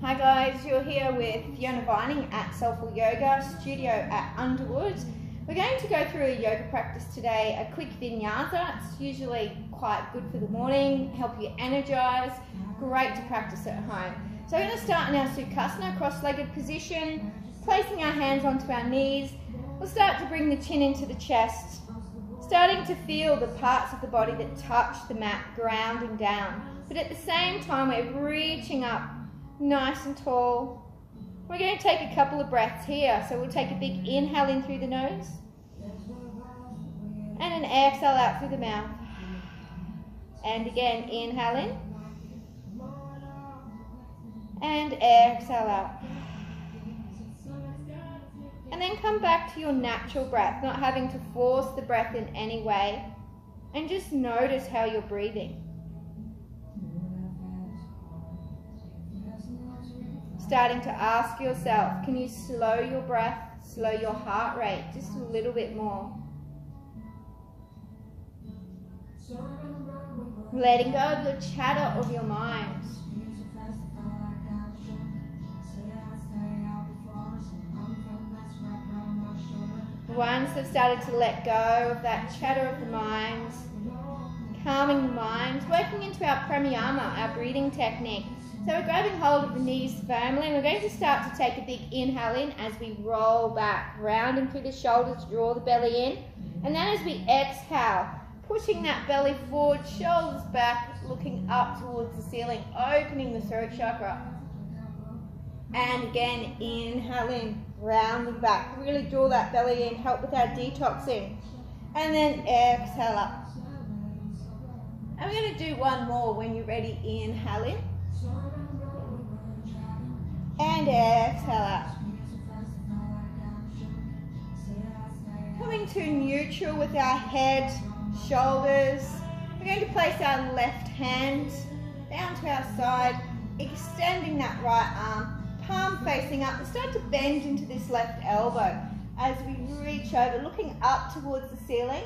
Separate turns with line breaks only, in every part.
Hi guys, you're here with Fiona Vining at Soulful Yoga Studio at Underwood. We're going to go through a yoga practice today, a quick vinyasa. It's usually quite good for the morning, help you energize, great to practice at home. So we're going to start in our Sukhasana, cross-legged position, placing our hands onto our knees. We'll start to bring the chin into the chest, starting to feel the parts of the body that touch the mat, grounding down. But at the same time, we're reaching up nice and tall. We're going to take a couple of breaths here. So we'll take a big inhale in through the nose and an exhale out through the mouth. And again, inhale in and exhale out. And then come back to your natural breath, not having to force the breath in any way, and just notice how you're breathing. Starting to ask yourself, can you slow your breath, slow your heart rate just a little bit more? Letting go of the chatter of your mind. Once we've started to let go of that chatter of the mind, calming the mind, working into our pranayama, our breathing technique. So we're grabbing hold of the knees firmly, and we're going to start to take a big inhale in as we roll back, rounding through the shoulders, draw the belly in. And then as we exhale, pushing that belly forward, shoulders back, looking up towards the ceiling, opening the throat chakra. And again, inhale in, rounding back. Really draw that belly in, help with our detoxing. And then exhale up. And we're going to do one more when you're ready. Inhale in. And exhale out. Coming to neutral with our head, shoulders. We're going to place our left hand down to our side, extending that right arm, palm facing up, and start to bend into this left elbow as we reach over, looking up towards the ceiling.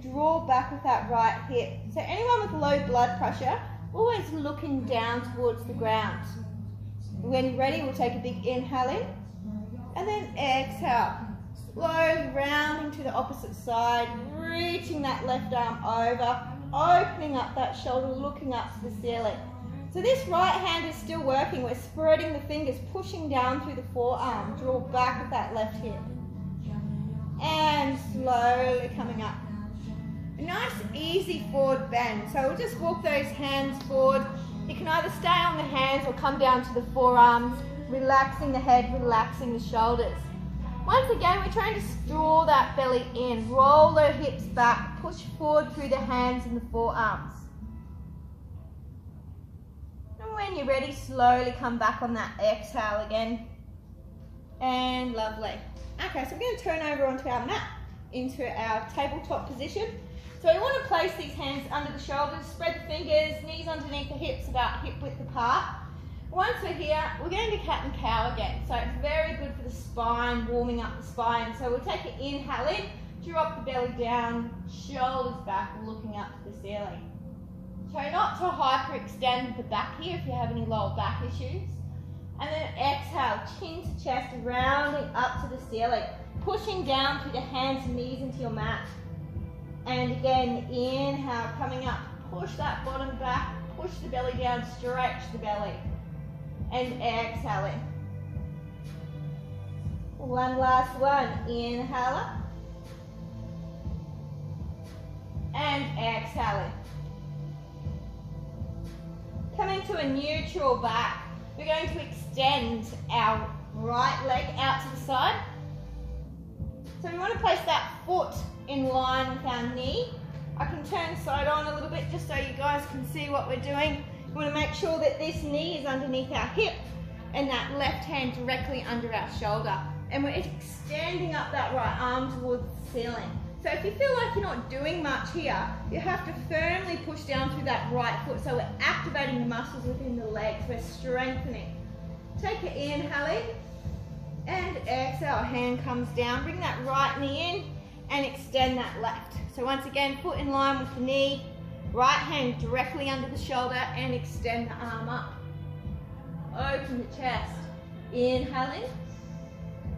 Draw back with that right hip. So anyone with low blood pressure, always looking down towards the ground. When you're ready, we'll take a big inhale in and then exhale. Slowly rounding to the opposite side, reaching that left arm over, opening up that shoulder, looking up to the ceiling. So this right hand is still working. We're spreading the fingers, pushing down through the forearm. Draw back with that left hip. And slowly coming up. A nice easy forward bend. So we'll just walk those hands forward. You can either stay on the hands or come down to the forearms, relaxing the head, relaxing the shoulders. Once again, we're trying to draw that belly in, roll the hips back, push forward through the hands and the forearms. And when you're ready, slowly come back on that exhale again. And lovely. Okay, so we're going to turn over onto our mat, into our tabletop position. So we want to place these hands under the shoulders, spread the fingers, knees underneath the hips, about hip width apart. Once we're here, we're going to cat and cow again. So it's very good for the spine, warming up the spine. So we'll take an inhale in, drop the belly down, shoulders back, looking up to the ceiling. Try not to hyperextend the back here if you have any lower back issues. And then exhale, chin to chest, rounding up to the ceiling, pushing down through the hands and knees into your mat. And again, inhale, coming up, push that bottom back, push the belly down, stretch the belly. And exhale in. One last one, inhale up. And exhale in. Coming to a neutral back, we're going to extend our right leg out to the side. So we want to place that foot in line with our knee. I can turn side on a little bit just so you guys can see what we're doing. We want to make sure that this knee is underneath our hip and that left hand directly under our shoulder. And we're extending up that right arm towards the ceiling. So if you feel like you're not doing much here, you have to firmly push down through that right foot. So we're activating the muscles within the legs. We're strengthening. Take an inhale in and exhale. Hand comes down. Bring that right knee in and extend that left. So once again, foot in line with the knee, right hand directly under the shoulder and extend the arm up. open the chest. Inhale in,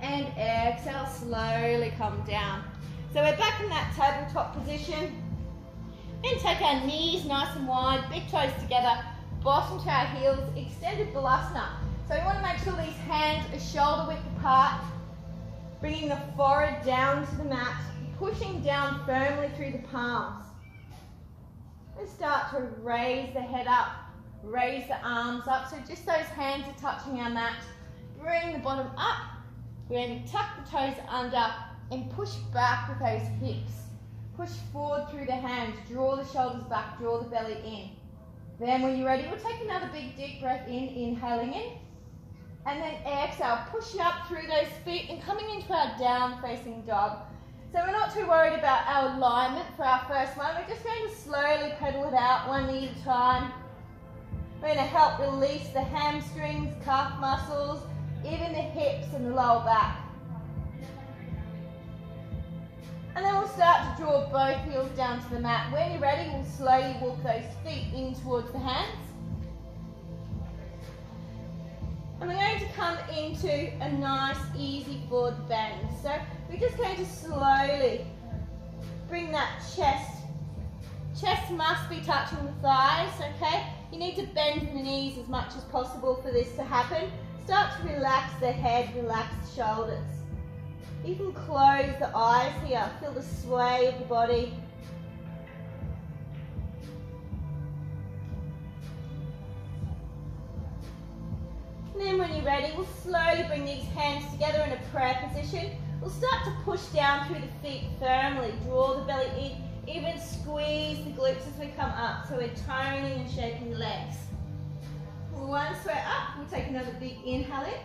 and exhale, slowly come down. So we're back in that tabletop position. And take our knees nice and wide, big toes together, bottom to our heels, extended balasana. So we want to make sure these hands are shoulder width apart, bringing the forehead down to the mat, pushing down firmly through the palms. And start to raise the head up, raise the arms up, so just those hands are touching our mat. Bring the bottom up. We're going to tuck the toes under and push back with those hips. Push forward through the hands, draw the shoulders back, draw the belly in. Then when you're ready, we'll take another big deep breath in, inhaling in. And then exhale, push up through those feet and coming into our down facing dog. So we're not too worried about our alignment for our first one. We're just going to slowly pedal it out one knee at a time. We're going to help release the hamstrings, calf muscles, even the hips and the lower back. And then we'll start to draw both heels down to the mat. When you're ready, we'll slowly walk those feet in towards the hands. And we're going to come into a nice, easy forward bend. So we're just going to slowly bring that chest. Chest must be touching the thighs, okay? You need to bend the knees as much as possible for this to happen. Start to relax the head, relax the shoulders. You can close the eyes here, feel the sway of the body. And then when you're ready, we'll slowly bring these hands together in a prayer position. We'll start to push down through the feet firmly, draw the belly in, even squeeze the glutes as we come up. So we're toning and shaping the legs. Once we're up, we'll take another big inhale in.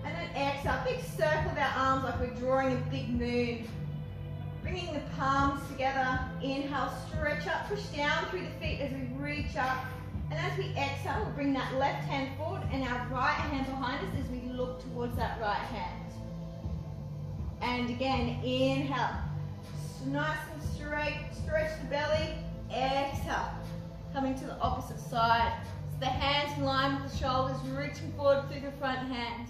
And then exhale, big circle of our arms like we're drawing a big moon. Bringing the palms together, inhale, stretch up, push down through the feet as we reach up. And as we exhale, we'll bring that left hand forward and our right hand behind us as we look towards that right hand. And again, inhale, nice and straight, stretch the belly, exhale, coming to the opposite side. So the hands in line with the shoulders, reaching forward through the front hand.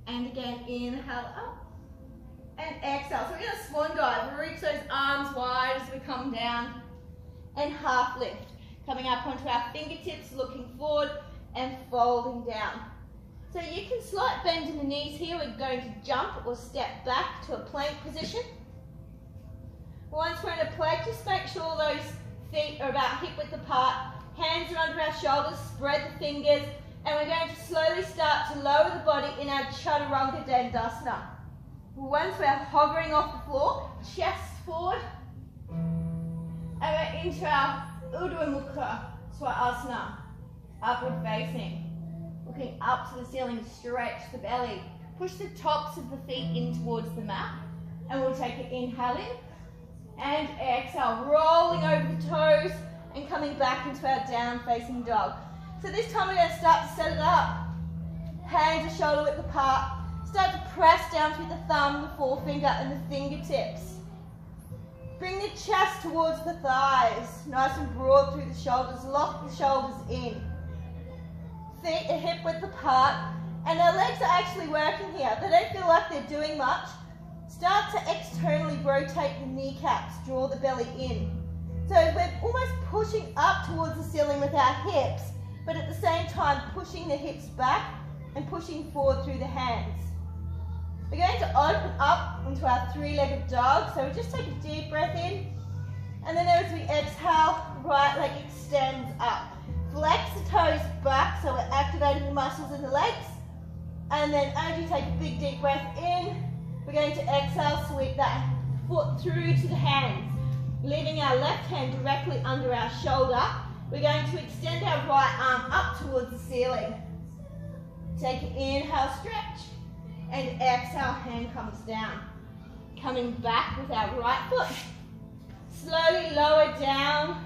And again, inhale up and exhale. So we're going to swan dive. Reach those arms wide as we come down and half lift. Coming up onto our fingertips, looking forward and folding down. So you can slight bend in the knees here. We're going to jump or step back to a plank position. Once we're in a plank, just make sure those feet are about hip width apart. Hands are under our shoulders, spread the fingers. And we're going to slowly start to lower the body in our chaturanga dandasana. Once we're hovering off the floor, chest forward. And we're into our Urdhva Mukha Svanasana, upward facing. Looking up to the ceiling, stretch the belly. Push the tops of the feet in towards the mat. And we'll take an inhale in. And exhale, rolling over the toes and coming back into our down facing dog. So this time we're going to start to set it up. Hands are shoulder width apart. Start to press down through the thumb, the forefinger and the fingertips. Bring the chest towards the thighs, nice and broad through the shoulders. Lock the shoulders in. Feet are hip width apart. And our legs are actually working here. They don't feel like they're doing much. Start to externally rotate the kneecaps, draw the belly in. So we're almost pushing up towards the ceiling with our hips, but at the same time pushing the hips back and pushing forward through the hands. We're going to open up into our three-legged dog. So we just take a deep breath in, and then as we exhale, right leg extends up. Flex the toes back so we're activating the muscles in the legs. And then as you take a big deep breath in, we're going to exhale, sweep that foot through to the hands, leaving our left hand directly under our shoulder. We're going to extend our right arm up towards the ceiling. Take an inhale, stretch, and exhale, hand comes down. Coming back with our right foot. Slowly lower down.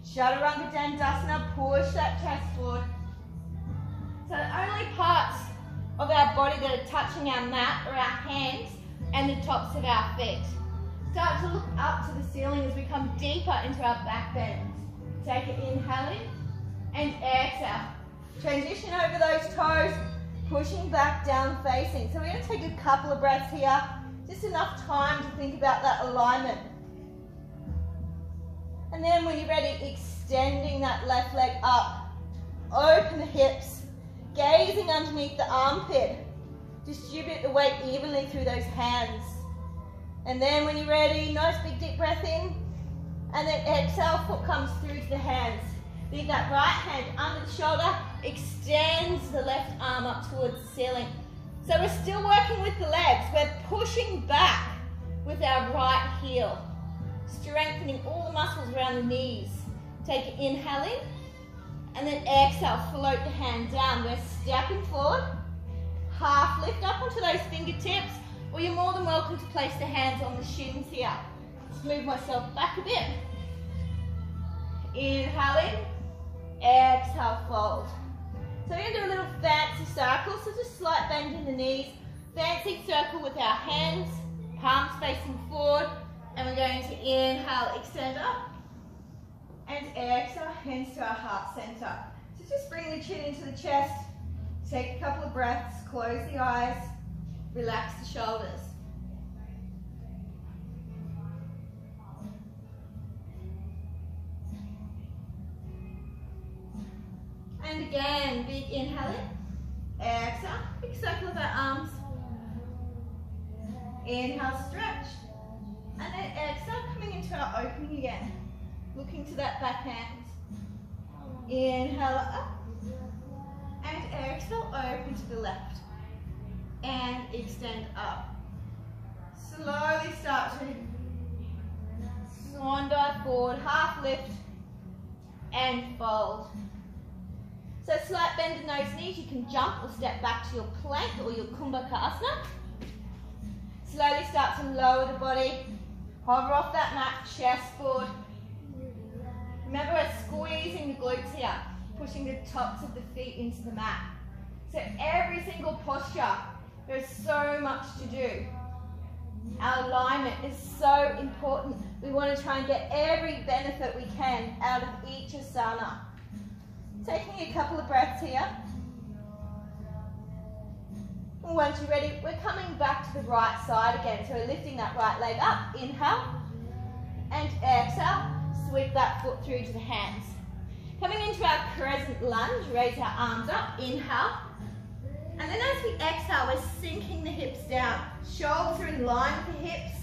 Chaturanga Dandasana, push that chest forward. So the only parts of our body that are touching our mat are our hands and the tops of our feet. Start to look up to the ceiling as we come deeper into our back bend. Take an inhale in and exhale. Transition over those toes, pushing back, down facing. So we're going to take a couple of breaths here, just enough time to think about that alignment. And then when you're ready, extending that left leg up, open the hips, gazing underneath the armpit. Distribute the weight evenly through those hands. And then when you're ready, nice big deep breath in, and then exhale, foot comes through to the hands. Leave that right hand under the shoulder, extends the left arm up towards the ceiling. So we're still working with the legs. We're pushing back with our right heel, strengthening all the muscles around the knees. Take an inhale in, and then exhale, float the hand down. We're stepping forward, half lift up onto those fingertips, or you're more than welcome to place the hands on the shins here. Just move myself back a bit. Inhale in, exhale, fold. So we're going to do a little fancy circle, so just slight bend in the knees. Fancy circle with our hands, palms facing forward, and we're going to inhale, extend up, and exhale, hands to our heart center. So just bring the chin into the chest, take a couple of breaths, close the eyes, relax the shoulders. And again, big inhale in, exhale, big circle of our arms. Inhale, stretch. And then exhale, coming into our opening again. Looking to that back hand. Inhale up. And exhale, open to the left. And extend up. Slowly start to swan dive forward, half lift, and fold. So slight bend in those knees, you can jump or step back to your plank or your kumbhakasana. Slowly start to lower the body, hover off that mat, chest forward. Remember, we're squeezing the glutes here, pushing the tops of the feet into the mat. So every single posture, there's so much to do. Our alignment is so important. We want to try and get every benefit we can out of each asana. Taking a couple of breaths here. And once you're ready, we're coming back to the right side again. So we're lifting that right leg up. Inhale. And exhale. Sweep that foot through to the hands. Coming into our crescent lunge, raise our arms up. Inhale. And then as we exhale, we're sinking the hips down. Shoulders are in line with the hips.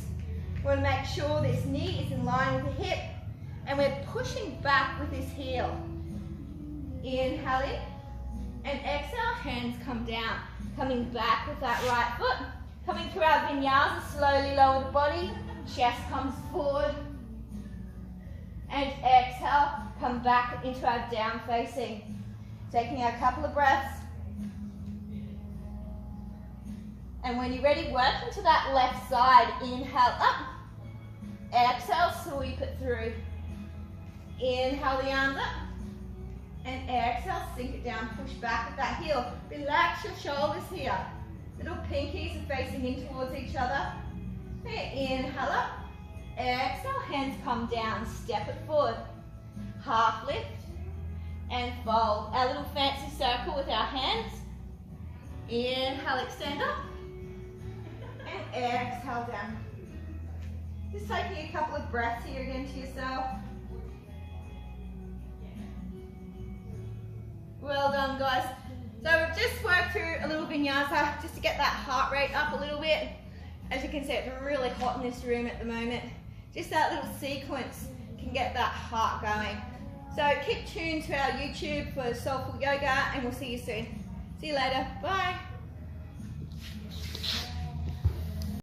We want to make sure this knee is in line with the hip. And we're pushing back with this heel. Inhale in, and exhale, hands come down. Coming back with that right foot. Coming through our vinyasa, slowly lower the body, chest comes forward. And exhale, come back into our down facing. Taking a couple of breaths. And when you're ready, work into that left side. Inhale up, exhale, sweep it through. Inhale the arms up. And exhale, sink it down, push back with that heel. Relax your shoulders here. Little pinkies are facing in towards each other. Inhale up, exhale, hands come down, step it forward. Half lift and fold. Our little fancy circle with our hands. Inhale, extend up. And exhale down. Just taking a couple of breaths here again to yourself. Well done, guys. So we've just worked through a little vinyasa just to get that heart rate up a little bit. As you can see, it's really hot in this room at the moment. Just that little sequence can get that heart going. So keep tuned to our YouTube for Soulful Yoga, and we'll see you soon. See you later. Bye.